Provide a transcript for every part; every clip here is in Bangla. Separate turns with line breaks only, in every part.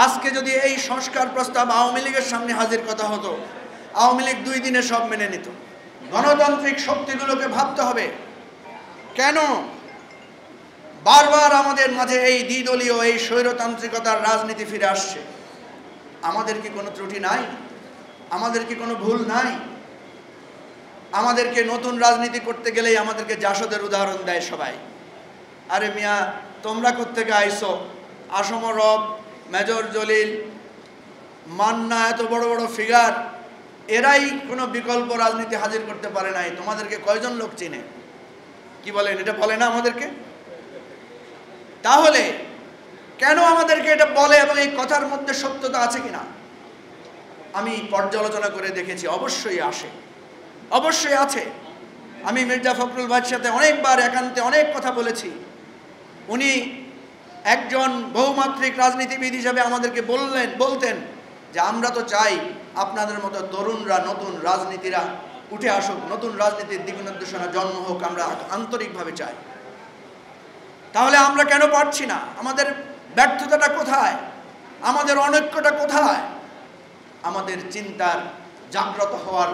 আজকে যদি এই সংস্কার প্রস্তাব আওয়ামী লীগের সামনে হাজির কথা হতো, আওয়ামী লীগ 2 দিনে সব মেনে নিত। গণতান্ত্রিক শক্তিগুলোকে ভাবতে হবে, কেন বারবার আমাদের মাঝে এই দ্বিদলীয় এই স্বৈরতান্ত্রিকতার রাজনীতি ফিরে আসছে? আমাদের কি কোনো ত্রুটি নাই? আমাদের কি কোনো ভুল নাই? আমাদেরকে নতুন রাজনীতি করতে গেলেই আমাদেরকে জাসদের উদাহরণ দেয় সবাই। আরে মিয়া, তোমরা কোত্থেকে আইছো? আসম রব, মেজর জলিল, মান্না, এত বড় বড় ফিগার, এরাই কোনো বিকল্প রাজনীতি হাজির করতে পারে নাই। তোমাদেরকে কয়জন লোক চিনে? কি বলেন, এটা বলে না আমাদেরকে? তাহলে কেন আমাদেরকে এটা বলে এবং এই কথার মধ্যে সত্যতা আছে কিনা আমি পর্যালোচনা করে দেখেছি। অবশ্যই আসে, অবশ্যই আছে। আমি মির্জা ফখরুল ভাইয়ের সাথে অনেকবার একান্তে অনেক কথা বলেছি। উনি একজন বহুমাত্রিক রাজনীতিবিদ হিসাবে আমাদেরকে বলতেন যে আমরা তো চাই আপনাদের মতো তরুণরা, নতুন রাজনীতিরা উঠে আসুক, নতুন রাজনীতির দিক নির্দেশনা জন্ম হোক, আমরা আন্তরিকভাবে চাই। তাহলে আমরা কেন পারছি না? আমাদের ব্যর্থতাটা কোথায়? আমাদের অনৈক্যটা কোথায়? আমাদের চিন্তার জাগ্রত হওয়ার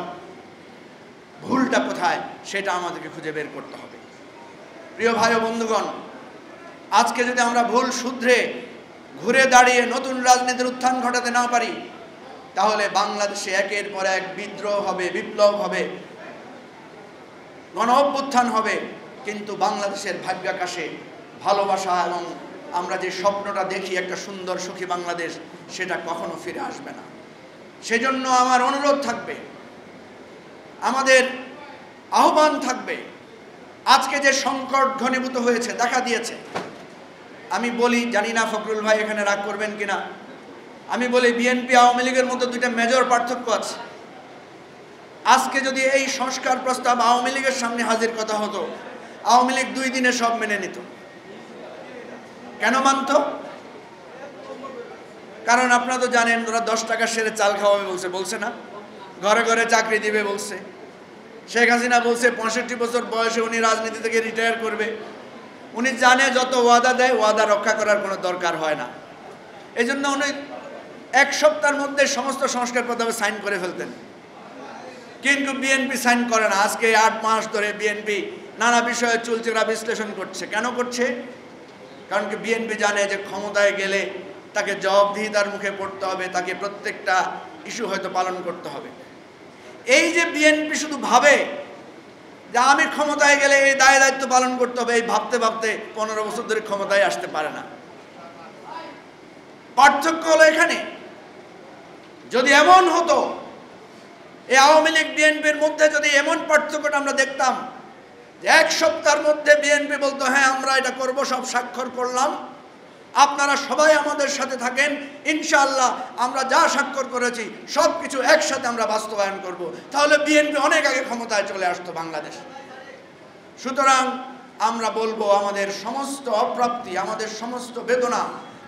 ভুলটা কোথায় সেটা আমাদেরকে খুঁজে বের করতে হবে। প্রিয় ভাই ও বন্ধুগণ, আজকে যদি আমরা ভুল শুধরে ঘুরে দাঁড়িয়ে নতুন রাজনীতির উত্থান ঘটাতে না পারি, তাহলে বাংলাদেশে একের পর এক বিদ্রোহ হবে, বিপ্লব হবে, গণ অভ্যুত্থান হবে, কিন্তু বাংলাদেশের ভাগ্যাকাশে ভালোবাসা এবং আমরা যে স্বপ্নটা দেখি একটা সুন্দর সুখী বাংলাদেশ, সেটা কখনো ফিরে আসবে না। সেজন্য আমার অনুরোধ থাকবে, আমাদের আহ্বান থাকবে, আজকে যে সংকট ঘনীভূত হয়েছে, দেখা দিয়েছে, আমি বলি, জানি না ফখরুল ভাই এখানে রাগ করবেন কিনা, আমি বলি বিএনপি আওয়ামী লীগের মধ্যে 2টা মেজর পার্থক্য আছে। আজকে যদি এই সংস্কার প্রস্তাব আওয়ামী লীগের সামনে হাজির কথা হতো, আওয়ামী লীগ 2 দিনে সব মেনে নিত। কেন মানত? কারণ আপনারা তো জানেন, ওরা 10 টাকা সেরে চাল খাওয়াবে বলছে না, ঘরে ঘরে চাকরি দিবে বলছে। শেখ হাসিনা বলছে 65 বছর বয়সে উনি রাজনীতি থেকে রিটায়ার করবে। উনি জানে যত ওয়াদা দেয়, ওয়াদা রক্ষা করার কোনো দরকার হয় না। এই জন্য উনি 1 সপ্তাহের মধ্যে সমস্ত সংস্কার প্রস্তাবে সাইন করে ফেলতেন। কিন্তু বিএনপি সাইন করে না। আজকে 8 মাস ধরে বিএনপি নানা বিষয়ে চুলচেরা বিশ্লেষণ করছে। কেন করছে? কারণ কি বিএনপি জানে যে ক্ষমতায় গেলে তাকে জবাবদিহিতার মুখে পড়তে হবে, তাকে প্রত্যেকটা ইস্যু হয়তো পালন করতে হবে। এই যে বিএনপি শুধু ভাবে যে আমি ক্ষমতায় গেলে এই দায় দায়িত্ব পালন করতে হবে, এই ভাবতে ভাবতে 15 বছর ধরে ক্ষমতায় আসতে পারে না। পার্থক্য হলো এখানে। যদি এমন হতো, এই আওয়ামী লীগ বিএনপির মধ্যে যদি এমন পার্থক্যটা আমরা দেখতাম যে 1 সপ্তাহের মধ্যে বিএনপি বলতো হ্যাঁ আমরা এটা করব, সব স্বাক্ষর করলাম, আপনারা সবাই আমাদের সাথে থাকেন, ইনশাআল্লাহ আমরা যা স্বাক্ষর করেছি সব কিছু একসাথে আমরা বাস্তবায়ন করব, তাহলে বিএনপি অনেক আগে ক্ষমতায় চলে আসতো বাংলাদেশ। সুতরাং আমরা বলবো, আমাদের সমস্ত অপ্রাপ্তি, আমাদের সমস্ত বেদনা,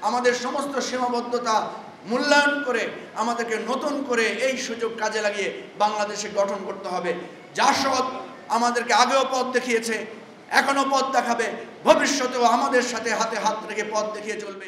আমাদের সমস্ত সীমাবদ্ধতা মূল্যায়ন করে আমাদেরকে নতুন করে এই সুযোগ কাজে লাগিয়ে বাংলাদেশে গঠন করতে হবে। জাসদ আমাদেরকে আগেও পথ দেখিয়েছে, এখনো পথ দেখাবে, ভবিষ্যতেও আমাদের সাথে হাতে হাত রেখে পথ দেখিয়ে চলবে।